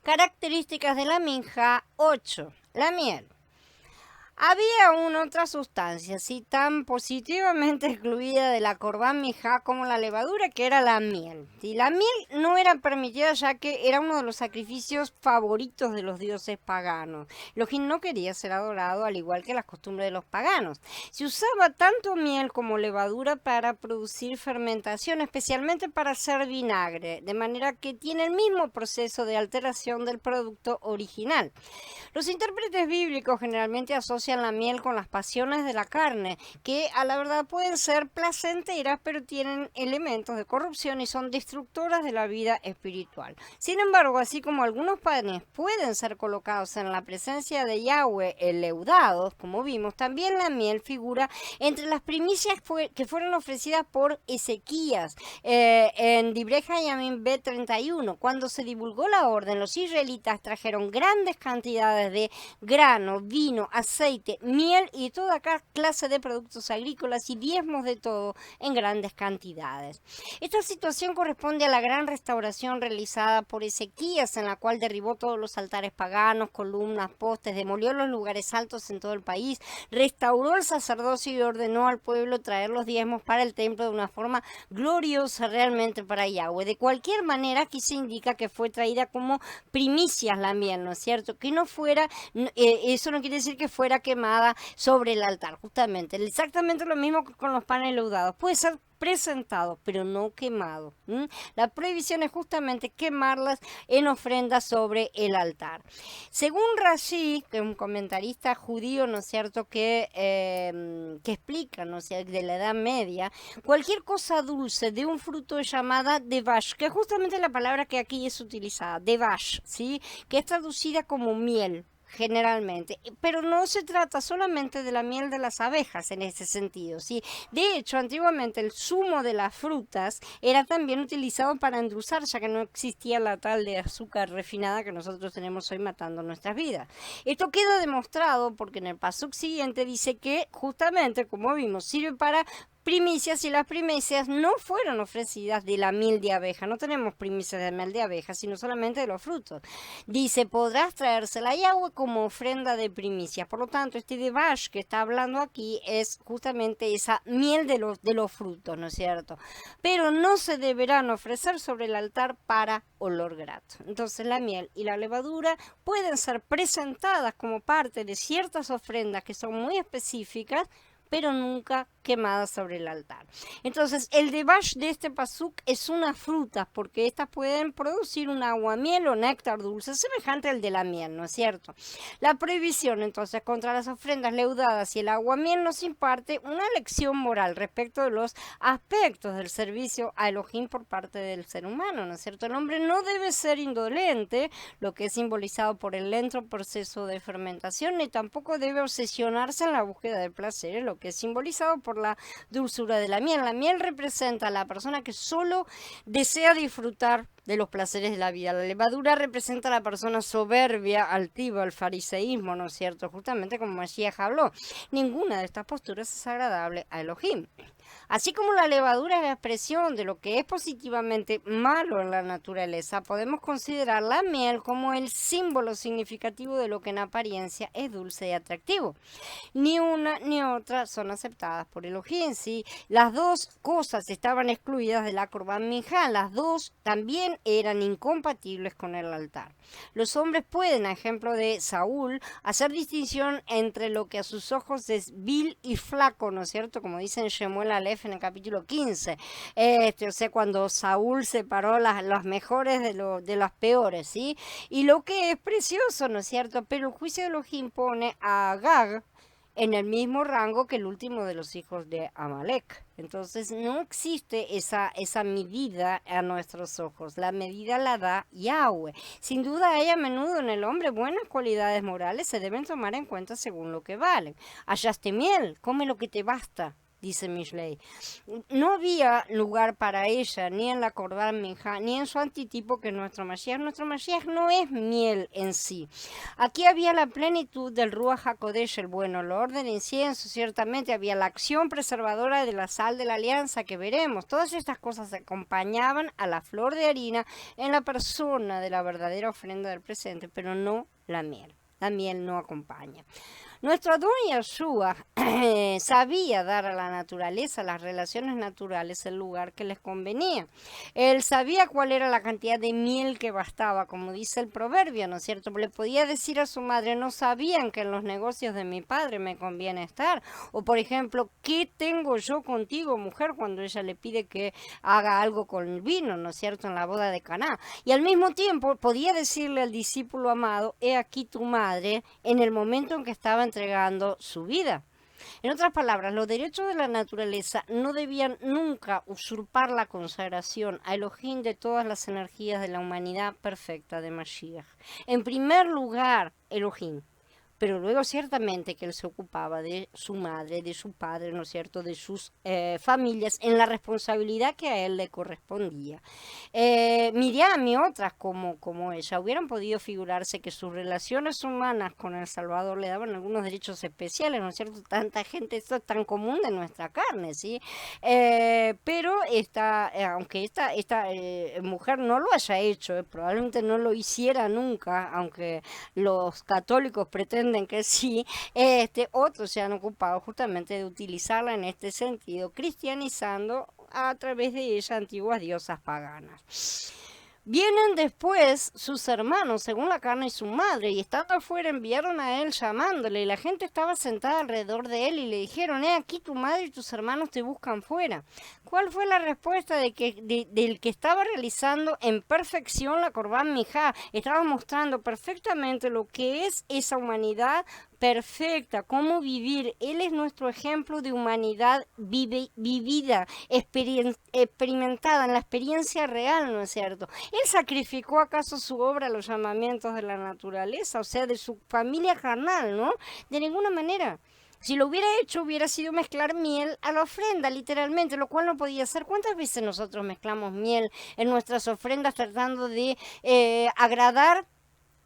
Características de la minja 8. La miel. Había aún otra sustancia, sí, tan positivamente excluida de la Corban Mija como la levadura, que era la miel. Y la miel no era permitida ya que era uno de los sacrificios favoritos de los dioses paganos. Elohim no quería ser adorado al igual que las costumbres de los paganos. Se usaba tanto miel como levadura para producir fermentación, especialmente para hacer vinagre, de manera que tiene el mismo proceso de alteración del producto original. Los intérpretes bíblicos generalmente asocian la miel con las pasiones de la carne, que a la verdad pueden ser placenteras, pero tienen elementos de corrupción y son destructoras de la vida espiritual. Sin embargo, así como algunos panes pueden ser colocados en la presencia de Yahweh eleudados, como vimos, también la miel figura entre las primicias que fueron ofrecidas por Ezequías en Divrei Hayamim B31. Cuando se divulgó la orden, los israelitas trajeron grandes cantidades de grano, vino, aceite, miel y toda clase de productos agrícolas y diezmos de todo en grandes cantidades. Esta situación corresponde a la gran restauración realizada por Ezequías, en la cual derribó todos los altares paganos, columnas, postes, demolió los lugares altos en todo el país, restauró el sacerdocio y ordenó al pueblo traer los diezmos para el templo de una forma gloriosa realmente para Yahweh. De cualquier manera, aquí se indica que fue traída como primicias la miel, ¿no es cierto? Que no fuera, eso no quiere decir que fuera quemada sobre el altar, justamente. Exactamente lo mismo que con los panes leudados. Puede ser presentado, pero no quemado. La prohibición es justamente quemarlas en ofrenda sobre el altar. Según Rashi, que es un comentarista judío, ¿no es cierto?, que explica, ¿no es cierto?, de la Edad Media, cualquier cosa dulce de un fruto es llamada devash, que es justamente la palabra que aquí es utilizada, devash, ¿sí?, que es traducida como miel. Generalmente, pero no se trata solamente de la miel de las abejas en ese sentido, ¿sí? De hecho, antiguamente el zumo de las frutas era también utilizado para endulzar, ya que no existía la tal de azúcar refinada que nosotros tenemos hoy matando nuestras vidas. Esto queda demostrado porque en el pasuk siguiente dice que justamente, como vimos, sirve para primicias, y las primicias no fueron ofrecidas de la miel de abeja. No tenemos primicias de miel de abeja, sino solamente de los frutos. Dice, podrás traérsela a Yahweh como ofrenda de primicias. Por lo tanto, este devash que está hablando aquí es justamente esa miel de los frutos, ¿no es cierto? Pero no se deberán ofrecer sobre el altar para olor grato. Entonces la miel y la levadura pueden ser presentadas como parte de ciertas ofrendas que son muy específicas, pero nunca quemadas sobre el altar. Entonces, el devash de este pasuk es unas frutas, porque estas pueden producir un aguamiel o néctar dulce semejante al de la miel, ¿no es cierto? La prohibición, entonces, contra las ofrendas leudadas y el aguamiel nos imparte una lección moral respecto de los aspectos del servicio a Elohim por parte del ser humano, ¿no es cierto? El hombre no debe ser indolente, lo que es simbolizado por el lento proceso de fermentación, ni tampoco debe obsesionarse en la búsqueda de placer, lo que es simbolizado por la dulzura de la miel. La miel representa a la persona que solo desea disfrutar de los placeres de la vida. La levadura representa a la persona soberbia, altiva, el fariseísmo, ¿no es cierto? Justamente como Mashiach habló. Ninguna de estas posturas es agradable a Elohim. Así como la levadura es la expresión de lo que es positivamente malo en la naturaleza, podemos considerar la miel como el símbolo significativo de lo que en apariencia es dulce y atractivo. Ni una ni otra son aceptadas por Elohim, ¿sí? Las dos cosas estaban excluidas de la Corban Minjá, las dos también eran incompatibles con el altar. Los hombres pueden, a ejemplo de Saúl, hacer distinción entre lo que a sus ojos es vil y flaco, ¿no es cierto? Como dice en Shemuel Aleph en el capítulo 15. O sea, cuando Saúl separó las mejores de las peores, ¿sí? Y lo que es precioso, ¿no es cierto? Pero el juicio de Elohim pone a Agag en el mismo rango que el último de los hijos de Amalek. Entonces no existe esa medida a nuestros ojos. La medida la da Yahweh. Sin duda hay a menudo en el hombre buenas cualidades morales, se deben tomar en cuenta según lo que valen. Hallaste miel, come lo que te basta. dice Mishlei. No había lugar para ella, ni en la Corban Minjá, ni en su antitipo que nuestro Mashiach. Nuestro Mashiach no es miel en sí. Aquí había la plenitud del Ruach HaKodesh, el buen olor del incienso, ciertamente había la acción preservadora de la sal de la alianza que veremos. Todas estas cosas acompañaban a la flor de harina en la persona de la verdadera ofrenda del presente, pero no la miel. La miel no acompaña. Nuestro Adón Yeshua sabía dar a la naturaleza, las relaciones naturales, el lugar que les convenía. Él sabía cuál era la cantidad de miel que bastaba, como dice el proverbio, ¿no es cierto? Le podía decir a su madre, no sabían que en los negocios de mi padre me conviene estar. O por ejemplo, ¿qué tengo yo contigo, mujer? Cuando ella le pide que haga algo con el vino, ¿no es cierto? En la boda de Caná. Y al mismo tiempo podía decirle al discípulo amado, he aquí tu madre, en el momento en que estaba entregando su vida. En otras palabras, los derechos de la naturaleza no debían nunca usurpar la consagración a Elohim de todas las energías de la humanidad perfecta de Mashiach. En primer lugar, Elohim. Pero luego ciertamente que él se ocupaba de su madre, de su padre, ¿no es cierto?, de sus familias, en la responsabilidad que a él le correspondía. Miriam y otras como ella hubieran podido figurarse que sus relaciones humanas con el Salvador le daban algunos derechos especiales, ¿no es cierto? Tanta gente, esto es tan común de nuestra carne, ¿sí? Pero aunque esta mujer no lo haya hecho, probablemente no lo hiciera nunca, aunque los católicos pretenden que sí, otros se han ocupado justamente de utilizarla en este sentido, cristianizando a través de ella antiguas diosas paganas. Vienen después sus hermanos, según la carne y su madre, y estando afuera enviaron a él llamándole, y la gente estaba sentada alrededor de él y le dijeron, aquí tu madre y tus hermanos te buscan fuera. ¿Cuál fue la respuesta del que estaba realizando en perfección la Corban Mijá? Estaba mostrando perfectamente lo que es esa humanidad perfecta, cómo vivir. Él es nuestro ejemplo de humanidad vivida, experimentada en la experiencia real, ¿no es cierto? ¿Él sacrificó acaso su obra a los llamamientos de la naturaleza, o sea, de su familia carnal, ¿no? De ninguna manera. Si lo hubiera hecho, hubiera sido mezclar miel a la ofrenda, literalmente, lo cual no podía ser. ¿Cuántas veces nosotros mezclamos miel en nuestras ofrendas tratando de agradar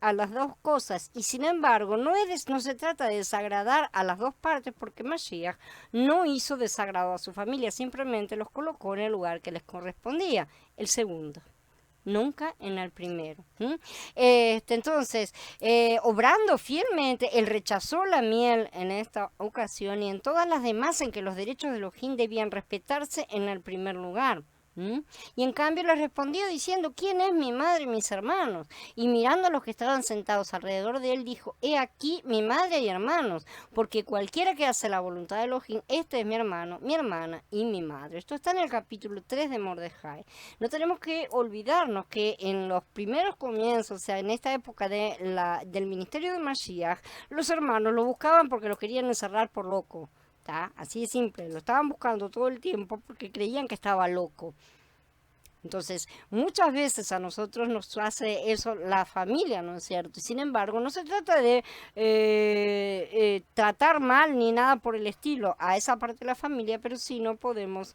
a las dos cosas? Y sin embargo, no se trata de desagradar a las dos partes, porque Mashiach no hizo desagrado a su familia, simplemente los colocó en el lugar que les correspondía, el segundo. Nunca en el primero. Entonces, obrando fielmente, él rechazó la miel en esta ocasión y en todas las demás en que los derechos de Elohim debían respetarse en el primer lugar. Y en cambio le respondió diciendo, ¿quién es mi madre y mis hermanos? Y mirando a los que estaban sentados alrededor de él, dijo, he aquí mi madre y hermanos, porque cualquiera que hace la voluntad de Elohim, este es mi hermano, mi hermana y mi madre. Esto está en el capítulo 3 de Mordejai. No tenemos que olvidarnos que en los primeros comienzos, o sea, en esta época del ministerio de Mashiach, los hermanos lo buscaban porque lo querían encerrar por loco. ¿Tá? Así de simple, lo estaban buscando todo el tiempo porque creían que estaba loco. Entonces, muchas veces a nosotros nos hace eso la familia, ¿no es cierto? Y sin embargo, no se trata de tratar mal ni nada por el estilo a esa parte de la familia, pero sí no podemos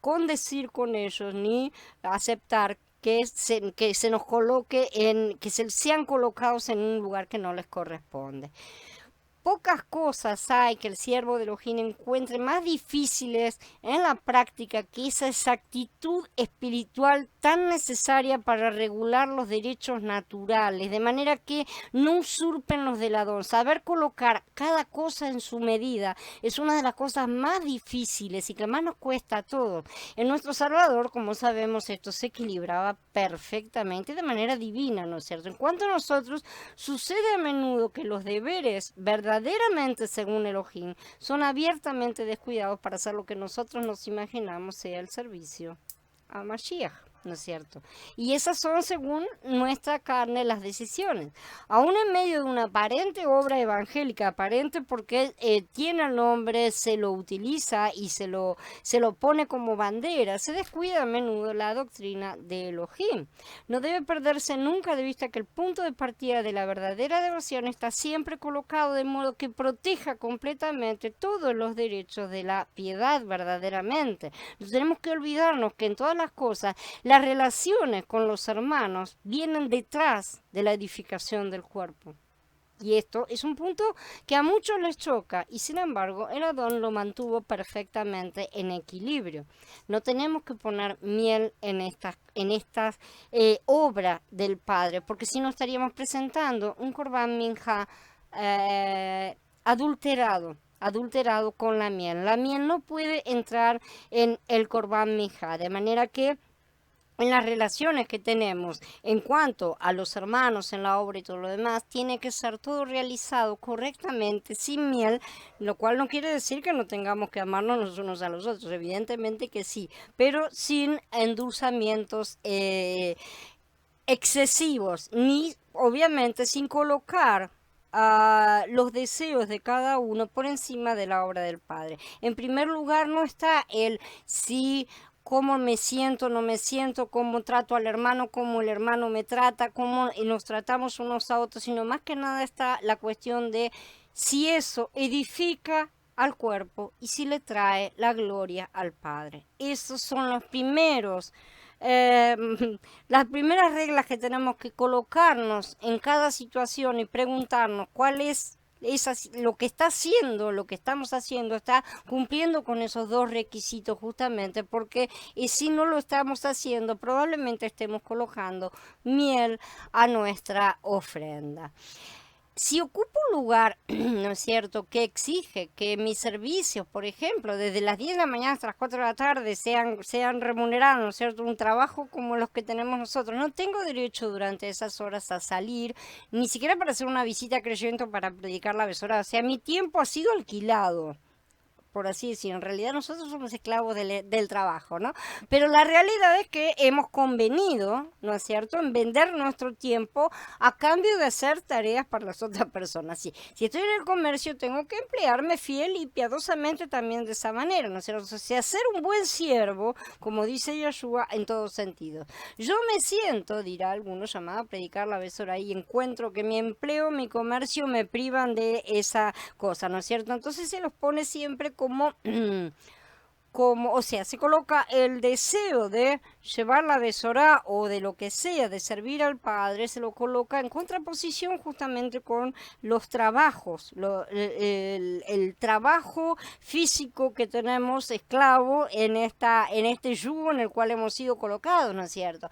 condecir con ellos ni aceptar que se nos coloque que sean colocados en un lugar que no les corresponde. Pocas cosas hay que el siervo de Elohim encuentre más difíciles en la práctica que esa exactitud espiritual tan necesaria para regular los derechos naturales, de manera que no usurpen los del Adón. Saber colocar cada cosa en su medida es una de las cosas más difíciles y que más nos cuesta a todos. En nuestro Salvador, como sabemos, esto se equilibraba perfectamente de manera divina, ¿no es cierto? En cuanto a nosotros, sucede a menudo que los deberes verdaderamente según Elohim son abiertamente descuidados para hacer lo que nosotros nos imaginamos sea el servicio a Mashiach. ¿no es cierto? Y esas son, según nuestra carne, las decisiones. Aún en medio de una aparente obra evangélica, aparente porque tiene el nombre, se lo utiliza y se lo pone como bandera, se descuida a menudo la doctrina de Elohim. No debe perderse nunca de vista que el punto de partida de la verdadera devoción está siempre colocado de modo que proteja completamente todos los derechos de la piedad verdaderamente. No tenemos que olvidarnos que en todas las cosas las relaciones con los hermanos vienen detrás de la edificación del cuerpo. Y esto es un punto que a muchos les choca y sin embargo el Adón lo mantuvo perfectamente en equilibrio. No tenemos que poner miel en estas obras del Padre, porque si no estaríamos presentando un Korban Minja adulterado con la miel. La miel no puede entrar en el Korban Minja, de manera que en las relaciones que tenemos en cuanto a los hermanos en la obra y todo lo demás, tiene que ser todo realizado correctamente, sin miel, lo cual no quiere decir que no tengamos que amarnos los unos a los otros, evidentemente que sí, pero sin endulzamientos excesivos, ni obviamente sin colocar los deseos de cada uno por encima de la obra del Padre. En primer lugar no está el sí, cómo me siento, no me siento, cómo trato al hermano, cómo el hermano me trata, cómo nos tratamos unos a otros, sino más que nada está la cuestión de si eso edifica al cuerpo y si le trae la gloria al Padre. Esos son los primeros las primeras reglas que tenemos que colocarnos en cada situación y preguntarnos cuál es lo que está haciendo, lo que estamos haciendo, está cumpliendo con esos dos requisitos justamente, porque si no lo estamos haciendo, probablemente estemos colocando miel a nuestra ofrenda. Si ocupo un lugar, ¿no es cierto?, que exige que mis servicios, por ejemplo, desde las 10 de la mañana hasta las 4 de la tarde sean remunerados, ¿no es cierto?, un trabajo como los que tenemos nosotros, no tengo derecho durante esas horas a salir, ni siquiera para hacer una visita creyente o para predicar la besorada. O sea, mi tiempo ha sido alquilado, por así decir. En realidad nosotros somos esclavos del trabajo, ¿no? Pero la realidad es que hemos convenido, ¿no es cierto?, en vender nuestro tiempo a cambio de hacer tareas para las otras personas. Si estoy en el comercio, tengo que emplearme fiel y piadosamente también de esa manera, ¿no es cierto? O sea, ser un buen siervo, como dice Yeshua, en todos sentidos. Yo me siento, dirá alguno, llamado a predicar la besora y encuentro que mi empleo, mi comercio me privan de esa cosa, ¿no es cierto? Entonces se los pone siempre o sea, se coloca el deseo de llevar la besorá o de lo que sea, de servir al Padre, se lo coloca en contraposición justamente con los trabajos, el trabajo físico que tenemos esclavo en este yugo en el cual hemos sido colocados, ¿no es cierto?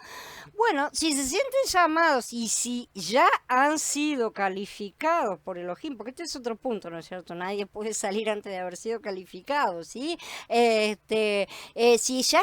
Bueno, si se sienten llamados y si ya han sido calificados por Elohim, porque este es otro punto, ¿no es cierto? Nadie puede salir antes de haber sido calificado, ¿sí? Si ya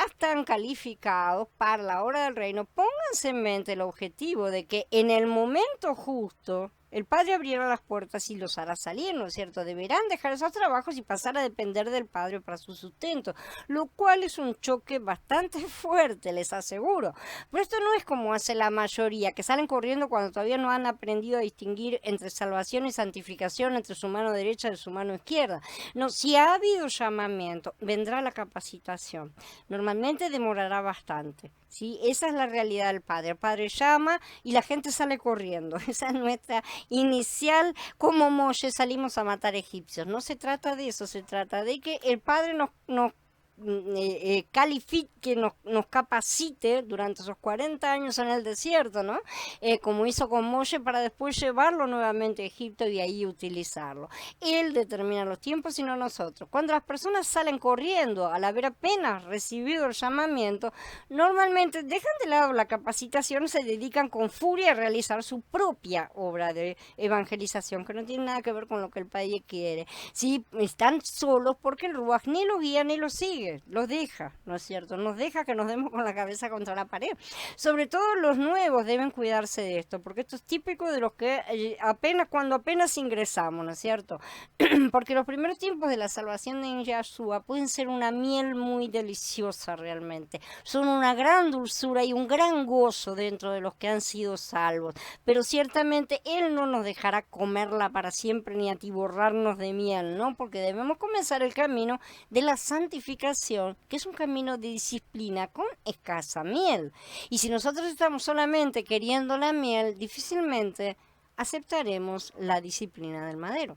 están calificados para la obra del reino, pónganse en mente el objetivo de que en el momento justo el Padre abrirá las puertas y los hará salir, ¿no es cierto? Deberán dejar esos trabajos y pasar a depender del Padre para su sustento, lo cual es un choque bastante fuerte, les aseguro. Pero esto no es como hace la mayoría, que salen corriendo cuando todavía no han aprendido a distinguir entre salvación y santificación, entre su mano derecha y su mano izquierda. No, si ha habido llamamiento, vendrá la capacitación. Normalmente demorará bastante. ¿Sí? Esa es la realidad del Padre. El Padre llama y la gente sale corriendo. Esa es nuestra inicial, como Moshe salimos a matar egipcios. No se trata de eso, se trata de que el Padre nos califique, nos capacite durante esos 40 años en el desierto, ¿no? Como hizo con Moshe, para después llevarlo nuevamente a Egipto y ahí utilizarlo. Él determina los tiempos y no nosotros. Cuando las personas salen corriendo al haber apenas recibido el llamamiento, normalmente dejan de lado la capacitación y se dedican con furia a realizar su propia obra de evangelización, que no tiene nada que ver con lo que el Padre quiere. Sí, están solos porque el Ruach ni los guía ni los sigue. sigue, los deja, ¿no es cierto? Nos deja que nos demos con la cabeza contra la pared. Sobre todo los nuevos deben cuidarse de esto, porque esto es típico de los que cuando apenas ingresamos, ¿no es cierto? Porque los primeros tiempos de la salvación en Yahshua pueden ser una miel muy deliciosa realmente. Son una gran dulzura y un gran gozo dentro de los que han sido salvos. Pero ciertamente Él no nos dejará comerla para siempre ni atiborrarnos de miel, ¿no? Porque debemos comenzar el camino de la santificación, que es un camino de disciplina con escasa miel. Y si nosotros estamos solamente queriendo la miel, difícilmente aceptaremos la disciplina del madero.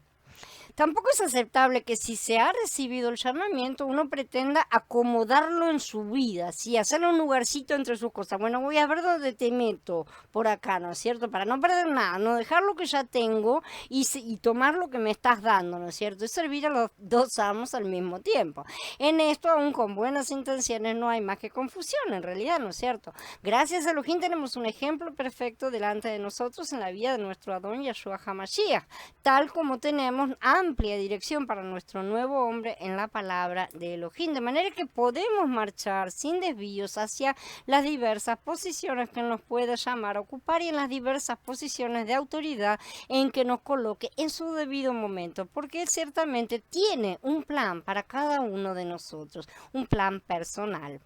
Tampoco es aceptable que si se ha recibido el llamamiento uno pretenda acomodarlo en su vida, ¿sí? Hacerle un lugarcito entre sus cosas. Bueno, voy a ver dónde te meto por acá, ¿no es cierto? Para no perder nada, no dejar lo que ya tengo y tomar lo que me estás dando, ¿no es cierto? Es servir a los dos amos al mismo tiempo. En esto, aún con buenas intenciones, no hay más que confusión, en realidad, ¿no es cierto? Gracias a Elohim tenemos un ejemplo perfecto delante de nosotros en la vida de nuestro Adón Yahshua HaMashiach, tal como tenemos amplia dirección para nuestro nuevo hombre en la palabra de Elohim, de manera que podemos marchar sin desvíos hacia las diversas posiciones que nos pueda llamar a ocupar y en las diversas posiciones de autoridad en que nos coloque en su debido momento, porque Él ciertamente tiene un plan para cada uno de nosotros, un plan personal.